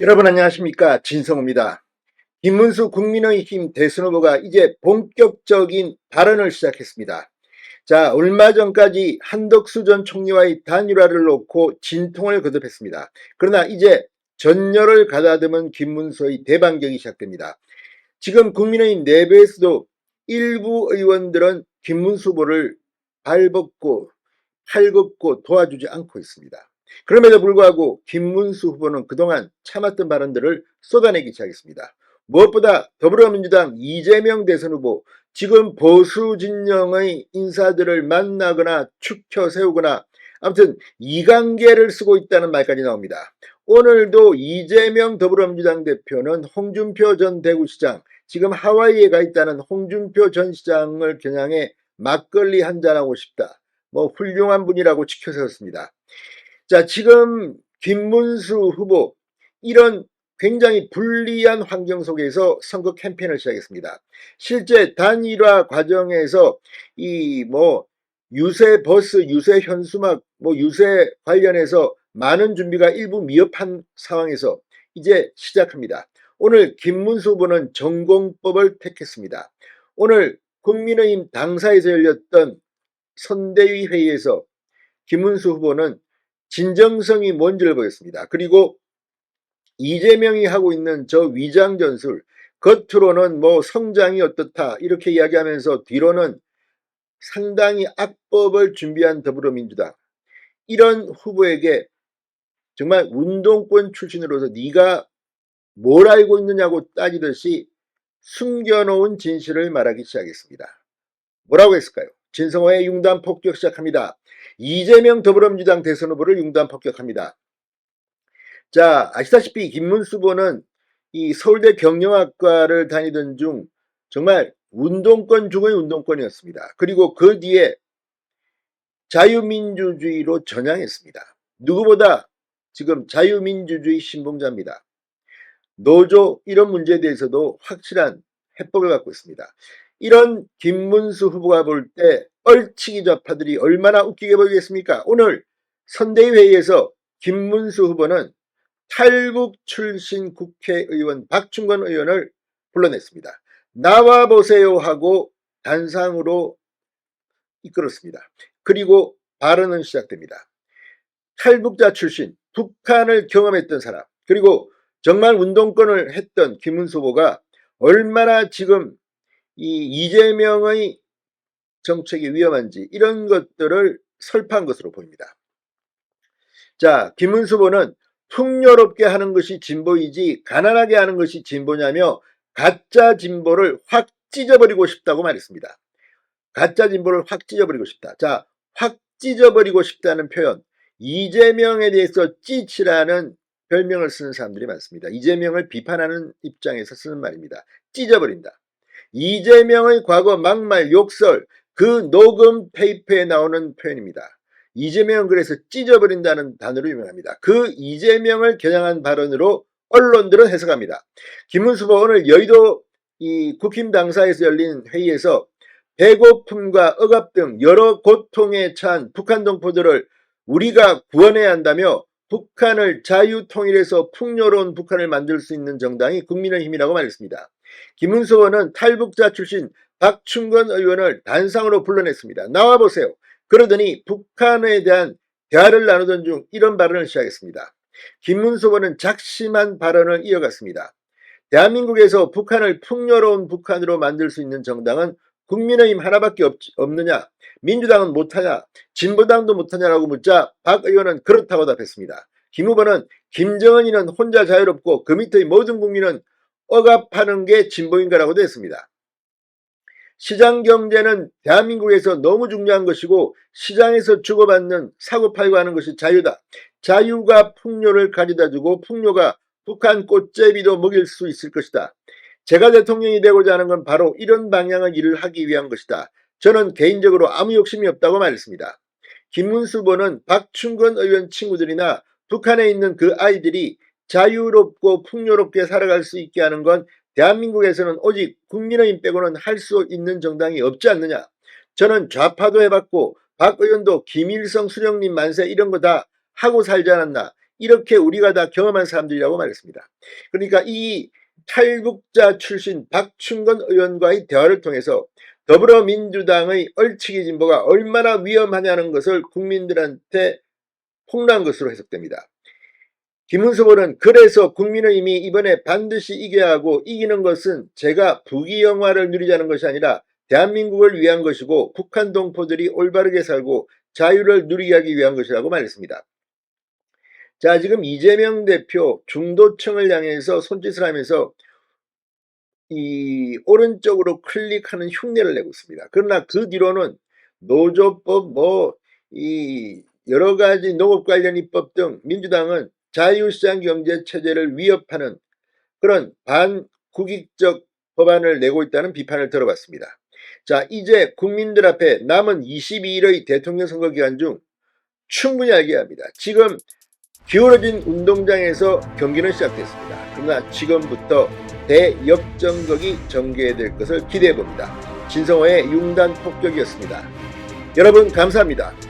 여러분 안녕하십니까, 진성호입니다. 김문수 국민의힘 대선 후보가 이제 본격적인 발언을 시작했습니다. 자, 얼마 전까지 한덕수 전 총리와의 단일화를 놓고 진통을 거듭했습니다. 그러나 이제 전열을 가다듬은 김문수의 대반격이 시작됩니다. 지금 국민의힘 내부에서도 일부 의원들은 김문수 후보를 발벗고 팔벗고 도와주지 않고 있습니다. 그럼에도 불구하고 김문수 후보는 그동안 참았던 발언들을 쏟아내기 시작했습니다. 무엇보다 더불어민주당 이재명 대선 후보, 지금 보수 진영의 인사들을 만나거나 축혀 세우거나 아무튼 이관계를 쓰고 있다는 말까지 나옵니다. 오늘도 이재명 더불어민주당 대표는 홍준표 전 대구시장, 지금 하와이에 가 있다는 홍준표 전 시장을 겨냥해 막걸리 한잔하고 싶다, 훌륭한 분이라고 지켜 세웠습니다. 자, 지금 김문수 후보, 이런 굉장히 불리한 환경 속에서 선거 캠페인을 시작했습니다. 실제 단일화 과정에서 유세 버스, 유세 현수막, 유세 관련해서 많은 준비가 일부 미흡한 상황에서 이제 시작합니다. 오늘 김문수 후보는 전공법을 택했습니다. 오늘 국민의힘 당사에서 열렸던 선대위 회의에서 김문수 후보는 진정성이 뭔지를 보였습니다. 그리고 이재명이 하고 있는 저 위장 전술, 겉으로는 성장이 어떻다 이렇게 이야기하면서 뒤로는 상당히 악법을 준비한 더불어민주당, 이런 후보에게 정말 운동권 출신으로서 네가 뭘 알고 있느냐고 따지듯이 숨겨놓은 진실을 말하기 시작했습니다. 뭐라고 했을까요? 진성호의 융단 폭격 시작합니다. 이재명 더불어민주당 대선 후보를 융단 폭격합니다. 자, 아시다시피 김문수 후보는 이 서울대 경영학과를 다니던 중 정말 운동권 중의 운동권이었습니다. 그리고 그 뒤에 자유민주주의로 전향했습니다. 누구보다 지금 자유민주주의 신봉자입니다. 노조 이런 문제에 대해서도 확실한 해법을 갖고 있습니다. 이런 김문수 후보가 볼 때 얼치기 좌파들이 얼마나 웃기게 보이겠습니까? 오늘 선대위 회의에서 김문수 후보는 탈북 출신 국회의원 박충건 의원을 불러냈습니다. 나와보세요 하고 단상으로 이끌었습니다. 그리고 발언은 시작됩니다. 탈북자 출신, 북한을 경험했던 사람, 그리고 정말 운동권을 했던 김문수 후보가 얼마나 지금 이 이재명의 정책이 위험한지 이런 것들을 설파한 것으로 보입니다. 자, 김문수 후보는 풍요롭게 하는 것이 진보이지 가난하게 하는 것이 진보냐며 가짜 진보를 확 찢어버리고 싶다고 말했습니다. 가짜 진보를 확 찢어버리고 싶다. 자, 확 찢어버리고 싶다는 표현, 이재명에 대해서 찌치라는 별명을 쓰는 사람들이 많습니다. 이재명을 비판하는 입장에서 쓰는 말입니다. 찢어버린다. 이재명의 과거 막말, 욕설, 그 녹음 테이프에 나오는 표현입니다. 이재명은 그래서 찢어버린다는 단어로 유명합니다. 그 이재명을 겨냥한 발언으로 언론들은 해석합니다. 김문수 후보 오늘 여의도 이 국힘 당사에서 열린 회의에서 배고픔과 억압 등 여러 고통에 처한 북한 동포들을 우리가 구원해야 한다며 북한을 자유통일해서 풍요로운 북한을 만들 수 있는 정당이 국민의힘이라고 말했습니다. 김문수 의원은 탈북자 출신 박충건 의원을 단상으로 불러냈습니다. 나와보세요. 그러더니 북한에 대한 대화를 나누던 중 이런 발언을 시작했습니다. 김문수 의원은 작심한 발언을 이어갔습니다. 대한민국에서 북한을 풍요로운 북한으로 만들 수 있는 정당은 국민의힘 하나밖에 없느냐, 민주당은 못하냐, 진보당도 못하냐라고 묻자 박 의원은 그렇다고 답했습니다. 김 후보는 김정은이는 혼자 자유롭고 그 밑의 모든 국민은 억압하는 게 진보인가라고도 했습니다. 시장 경제는 대한민국에서 너무 중요한 것이고 시장에서 주고받는 사고팔고 하는 것이 자유다. 자유가 풍요를 가져다주고 풍요가 북한 꽃제비도 먹일 수 있을 것이다. 제가 대통령이 되고자 하는 건 바로 이런 방향의 일을 하기 위한 것이다. 저는 개인적으로 아무 욕심이 없다고 말했습니다. 김문수 후보는 박충건 의원 친구들이나 북한에 있는 그 아이들이 자유롭고 풍요롭게 살아갈 수 있게 하는 건 대한민국에서는 오직 국민의힘 빼고는 할 수 있는 정당이 없지 않느냐. 저는 좌파도 해봤고 박 의원도 김일성 수령님 만세 이런 거 다 하고 살지 않았나. 이렇게 우리가 다 경험한 사람들이라고 말했습니다. 그러니까 이 탈북자 출신 박충건 의원과의 대화를 통해서 더불어민주당의 얼치기 진보가 얼마나 위험하냐는 것을 국민들한테 폭로한 것으로 해석됩니다. 김은수 의원은 그래서 국민의힘이 이번에 반드시 이겨야 하고 이기는 것은 제가 부귀영화를 누리자는 것이 아니라 대한민국을 위한 것이고 북한 동포들이 올바르게 살고 자유를 누리게 하기 위한 것이라고 말했습니다. 자, 지금 이재명 대표 중도층을 향해서 손짓을 하면서 이 오른쪽으로 클릭하는 흉내를 내고 있습니다. 그러나 그 뒤로는 노조법 이 여러 가지 농업 관련 입법 등 민주당은 자유시장 경제 체제를 위협하는 그런 반국익적 법안을 내고 있다는 비판을 들어봤습니다. 자, 이제 국민들 앞에 남은 22일의 대통령 선거 기간 중 충분히 알게 합니다. 지금 기울어진 운동장에서 경기는 시작됐습니다. 그러나 지금부터 대역전극이 전개될 것을 기대해 봅니다. 진성호의 융단 폭격이었습니다. 여러분 감사합니다.